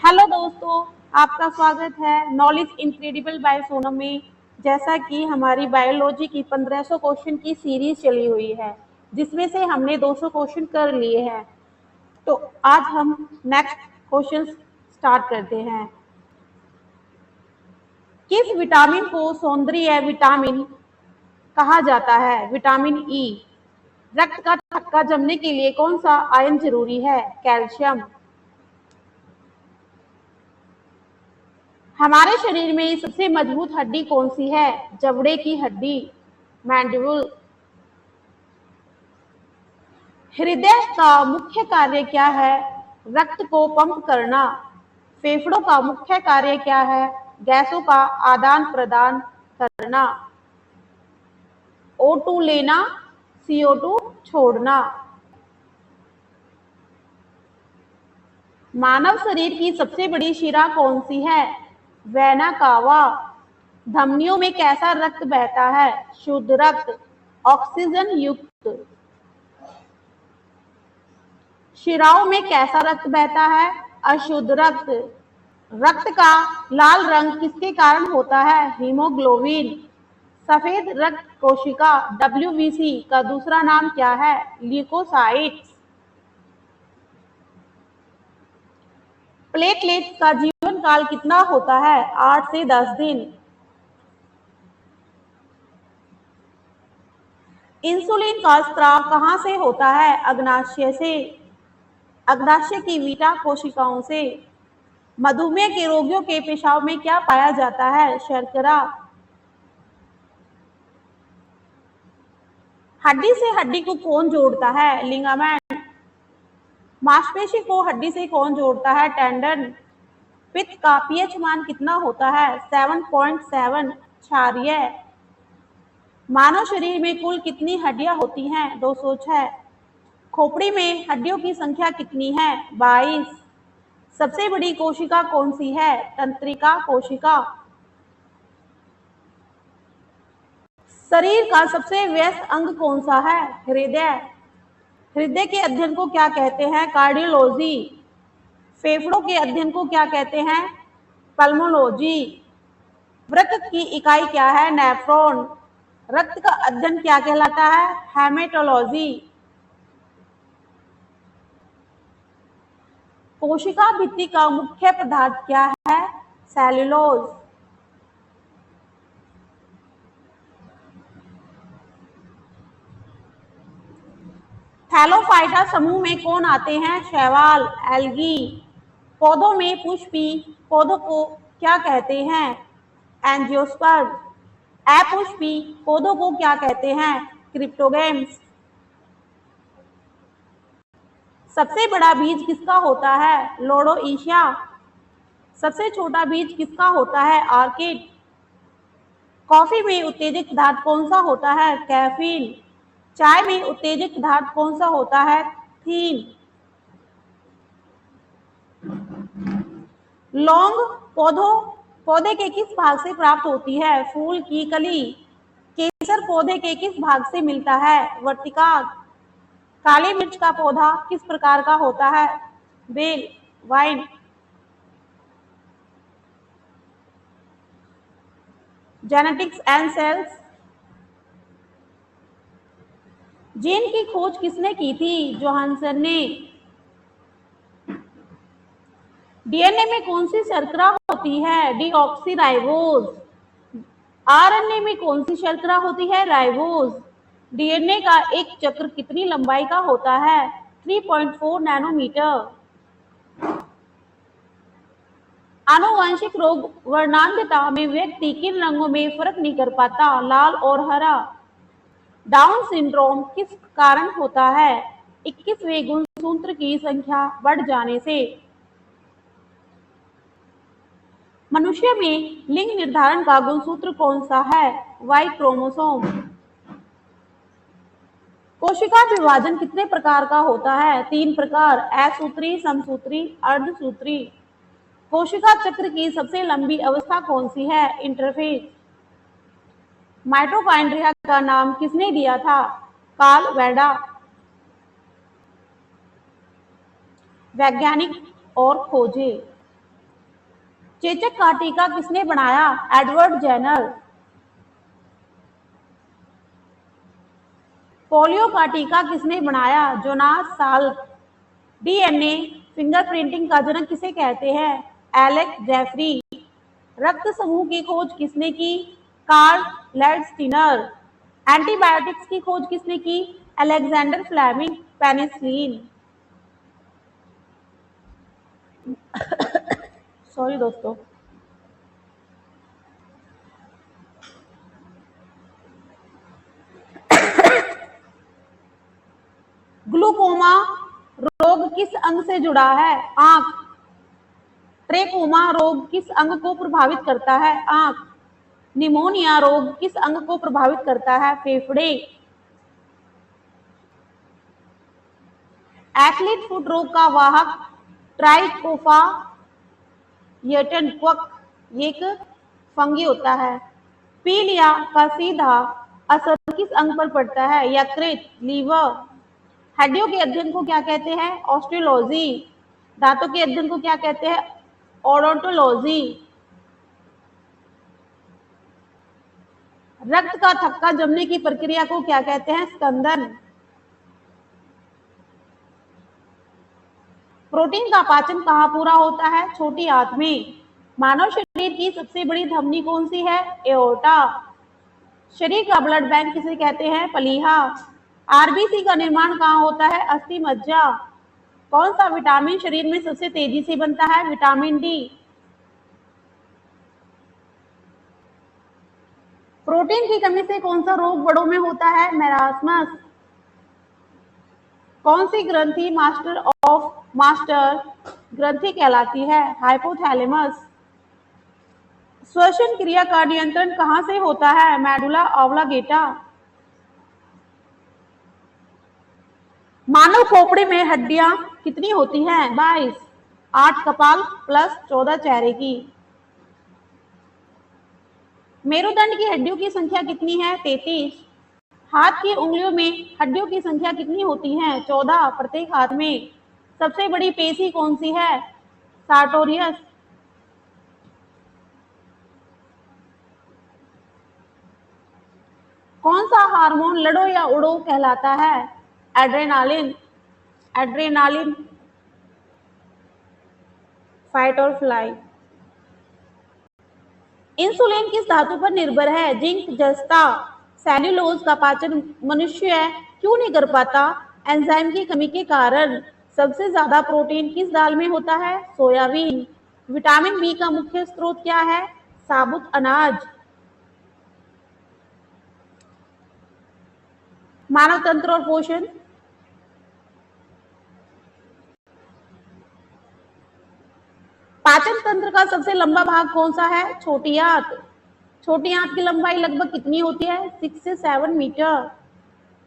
Hello दोस्तों, आपका स्वागत है नॉलेज इनक्रेडिबल बाय सोनम में। जैसा कि हमारी बायोलॉजी की 1500 क्वेश्चन की सीरीज चली हुई है, जिसमें से हमने 200 क्वेश्चन कर लिए हैं। तो आज हम नेक्स्ट क्वेश्चन स्टार्ट करते हैं। किस विटामिन को सौंदर्य विटामिन कहा जाता है? Vitamin E. रक्त का थक्का जमने के लिए कौन सा आयन जरूरी है? कैल्शियम। हमारे शरीर में सबसे मजबूत हड्डी कौन सी है? जबड़े की हड्डी, मैंडिबल। हृदय का मुख्य कार्य क्या है? रक्त को पंप करना। फेफड़ों का मुख्य कार्य क्या है? गैसों का आदान प्रदान करना। O2 लेना, CO2 छोड़ना। मानव शरीर की सबसे बड़ी शिरा कौन सी है? Vena cava. धमनियों में कैसा रक्त बहता है? शुद्ध रक्त, ऑक्सीजन युक्त। शिराओं में कैसा रक्त बहता है? अशुद्ध रक्त। रक्त का लाल रंग किसके कारण होता है? हीमोग्लोबिन। सफेद रक्त कोशिका WBC का दूसरा नाम क्या है? ल्यूकोसाइट्स। प्लेटलेट्स का जीवन काल कितना होता है? 8 से 10 दिन। इंसुलिन का स्राव कहाँ से होता है? अग्नाशय से। अग्नाशय की बीटा कोशिकाओं से। मधुमेह के रोगियों के पेशाब में क्या पाया जाता है? शर्करा। हड्डी से हड्डी को कौन जोड़ता है? लिगामेंट। मांसपेशी को हड्डी से कौन जोड़ता है? टेंडन। पित्त का पीएच मान कितना होता है? 7.7 क्षारीय। मानव शरीर में कुल कितनी हड्डियां होती हैं? 206। खोपड़ी में हड्डियों की संख्या कितनी है? 22। सबसे बड़ी कोशिका कौन सी है? तंत्रिका कोशिका। शरीर का सबसे व्यस्त अंग कौन सा है? हृदय। हृदय के अध्ययन को क्या कहते हैं? कार्डियोलॉजी। फेफड़ों के अध्ययन को क्या कहते हैं? पल्मोलॉजी। वृक्क की इकाई क्या है? नेफ्रॉन। रक्त का अध्ययन क्या कहलाता है? हेमेटोलॉजी। कोशिका भित्ति का मुख्य पदार्थ क्या है? सेल्यूलोज। थैलोफाइटा समूह में कौन आते हैं? शैवाल, एल्गी। पौधों में पुष्पी पौधों को क्या कहते हैं? एंजियोस्पर्म। अपुष्पी पौधों को क्या कहते हैं? क्रिप्टोगेम्स। सबसे बड़ा बीज किसका होता है? लोडोइशिया। सबसे छोटा बीज किसका होता है? आर्किड। कॉफी में उत्तेजक पदार्थ कौन सा होता है? कैफीन। चाय में उत्तेजक पदार्थ कौन सा होता है? थीन। लौंग पौधे के किस भाग से प्राप्त होती है? फूल की कली। केसर पौधे के किस भाग से मिलता है? वर्तिकाग। काली मिर्च का पौधा किस प्रकार का होता है? बेल, वाइन। Genetics and cells. जीन की खोज किसने की थी? जोहानसन ने। डीएनए में कौन सी शर्करा होती है? डीऑक्सीराइबोज। आरएनए में कौन सी शर्करा होती है? राइबोज। डीएनए का एक चक्र कितनी लंबाई का होता है? 3.4 नैनोमीटर। आनुवंशिक रोग वर्णांधता में व्यक्ति किन रंगों में फर्क नहीं कर पाता? लाल और हरा। डाउन सिंड्रोम किस कारण होता है? 21वें गुणसूत्र की संख्या बढ़ जाने से। मनुष्य में लिंग निर्धारण का गुणसूत्र कौन सा है? Y chromosome. कोशिका विभाजन कितने प्रकार का होता है? 3 प्रकार, असूत्री, समसूत्री, अर्धसूत्री। कोशिका चक्र की सबसे लंबी अवस्था कौन सी है? इंटरफेज। माइटोकॉन्ड्रिया का नाम किसने दिया था? कार्ल वैडा। वैज्ञानिक और खोजे। चेचक का टीका किसने बनाया? Edward Jenner. पोलियो का टीका किसने बनाया? Jonas Salk. डीएनए फिंगरप्रिंटिंग का जनक किसे कहते हैं? Alec Jeffrey. रक्त समूह की खोज किसने की? Karl Landsteiner. एंटीबायोटिक्स की खोज किसने की? Alexander Fleming. पेनिसिलिन। सॉरी दोस्तों। ग्लूकोमा रोग किस अंग से जुड़ा है? आंख। ट्रेकोमा रोग किस अंग को प्रभावित करता है? आंख। निमोनिया रोग किस अंग को प्रभावित करता है? फेफड़े। एथलीट फुट रोग का वाहक ट्राइकोफा यटन क्वक ये एक फंगी होता है। पीलिया का सीधा असर किस अंग पर पड़ता है? यकृत, लीवर। हड्डियों के अध्ययन को क्या कहते हैं? ऑस्टियोलॉजी। दांतों के अध्ययन को क्या कहते हैं? ओडोंटोलॉजी। रक्त का थक्का जमने की प्रक्रिया को क्या कहते हैं? स्कंदन। प्रोटीन का पाचन कहाँ पूरा होता है? छोटी आंत में। मानव शरीर की सबसे बड़ी धमनी कौन सी है? एओर्टा। शरीर का ब्लड बैंक किसे कहते हैं? प्लीहा। आरबीसी का निर्माण कहाँ होता है? अस्थि मज्जा। कौन सा विटामिन शरीर में सबसे तेजी से बनता है? Vitamin D. प्रोटीन की कमी से कौन सा रोग बड़ों में होता है? मैरास्मस। कौन सी ग्रंथि मास्टर ग्रंथि कहलाती है? हाइपोथैलेमस। श्वसन क्रिया का नियंत्रण कहाँ से होता है? Medulla oblongata. मानव खोपड़ी में हड्डियां कितनी होती हैं? 22। 8 कपाल प्लस 14 चेहरे की। मेरुदंड की हड्डियों की संख्या कितनी है? 33। हाथ की उंगलियों में हड्डियों की संख्या कितनी होती है? 14 प्रत्येक हाथ में। सबसे बड़ी पेशी कौन सी है? सार्टोरियस। कौन सा हार्मोन लड़ो या उड़ो कहलाता है? एड्रेनालिन। एड्रेनालिन। फाइट और फ्लाई। इंसुलिन किस धातु पर निर्भर है? जिंक, जस्ता। सेल्यूलोज का पाचन मनुष्य क्यों नहीं कर पाता? एंजाइम की कमी के कारण। सबसे ज्यादा प्रोटीन किस दाल में होता है? सोयाबीन। विटामिन बी का मुख्य स्रोत क्या है? साबुत अनाज। मानव तंत्र और पोषण। पाचन तंत्र का सबसे लंबा भाग कौन सा है? छोटी आंत। छोटी आंत की लंबाई लगभग कितनी होती है? 6 से 7 मीटर।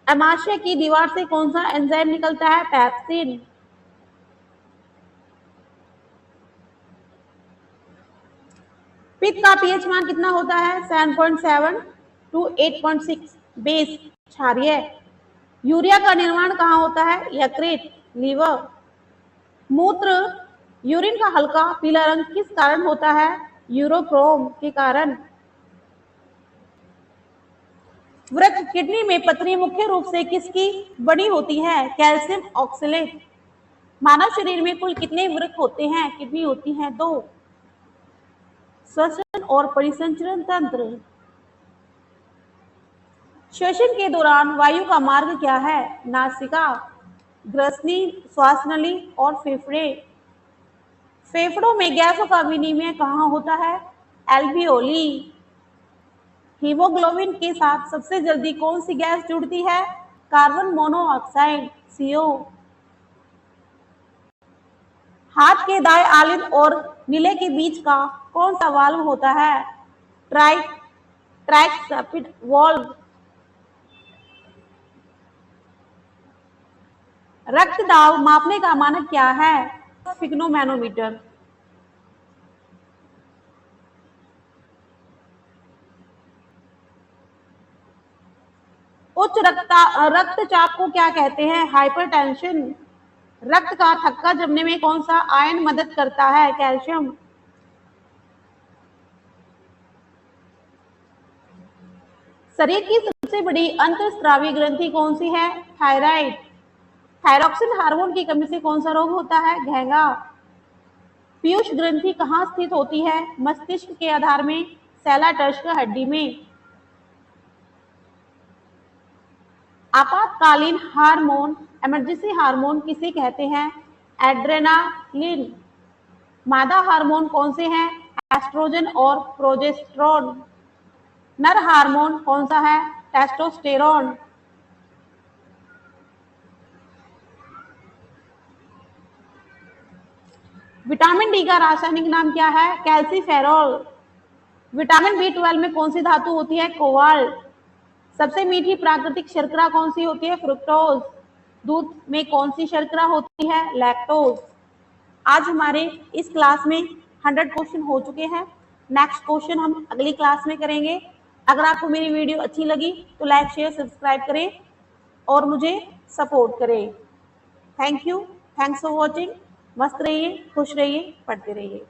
अमाशय की दीवार से कौन सा एंजाइम निकलता है? पैप्सिन। पित्त का पीएच मान कितना होता है? 7.7 टू 8.6। बेस, क्षारीय। यूरिया का निर्माण कहाँ होता है? यकृत, लीवर। मूत्र यूरिन का हल्का पीला रंग किस कारण होता है? यूरोक्रोम के कारण। वृक्क किडनी में पथरी मुख्य रूप से किसकी बनी होती है? Calcium oxalate. मानव शरीर में कुल कितने वृक्क होते हैं? किडनी होती हैं 2। श्वसन और परिसंचरण तंत्र। श्वसन के दौरान वायु का मार्ग क्या है? नासिका, ग्रसनी, श्वास नली और फेफड़े। फेफड़ों में गैसों का विनिमय कहाँ होता है? एल्वियोली। हीमोग्लोबिन के साथ सबसे जल्दी कौन सी गैस जुड़ती है? Carbon monoxide, CO। हाथ के दाएं आलिंद और नीले के बीच का कौन सा वाल्व होता है? ट्राइसेप्टिड वाल्व। रक्त दाब मापने का मानक क्या है? स्फिग्नोमैनोमीटर। उच्च रक्तचाप को क्या कहते हैं? हाइपरटेंशन। रक्त का थक्का जमने में कौन सा आयन मदद करता है? कैल्शियम। शरीर की सबसे बड़ी अंतःस्रावी ग्रंथि कौन सी है? थायराइड। थायरॉक्सिन हार्मोन की कमी से कौन सा रोग होता है? घेंगा। पीयूष ग्रंथि कहाँ स्थित होती है? मस्तिष्क के आधार में, सेलाटर्श हड्डी में। आपातकालीन हार्मोन, इमरजेंसी हार्मोन किसे कहते हैं? एड्रेनालिन। मादा हार्मोन कौन से हैं? एस्ट्रोजन और प्रोजेस्टेरोन। नर हार्मोन कौन सा है? टेस्टोस्टेरोन। विटामिन डी का रासायनिक नाम क्या है? कैल्सीफेरॉल। विटामिन बी12 में कौन सी धातु होती है? कोबाल्ट। सबसे मीठी प्राकृतिक शर्करा कौन सी होती है? फ्रुक्टोज। दूध में कौन सी शर्करा होती है? लैक्टोज। आज हमारे इस क्लास में 100 क्वेश्चन हो चुके हैं। नेक्स्ट क्वेश्चन हम अगली क्लास में करेंगे। अगर आपको मेरी वीडियो अच्छी लगी तो लाइक शेयर सब्सक्राइब करें और मुझे सपोर्ट करें। Thank you, thanks for watching. मस्त रहिए, खुश रहिए, पढ़ते रहिए।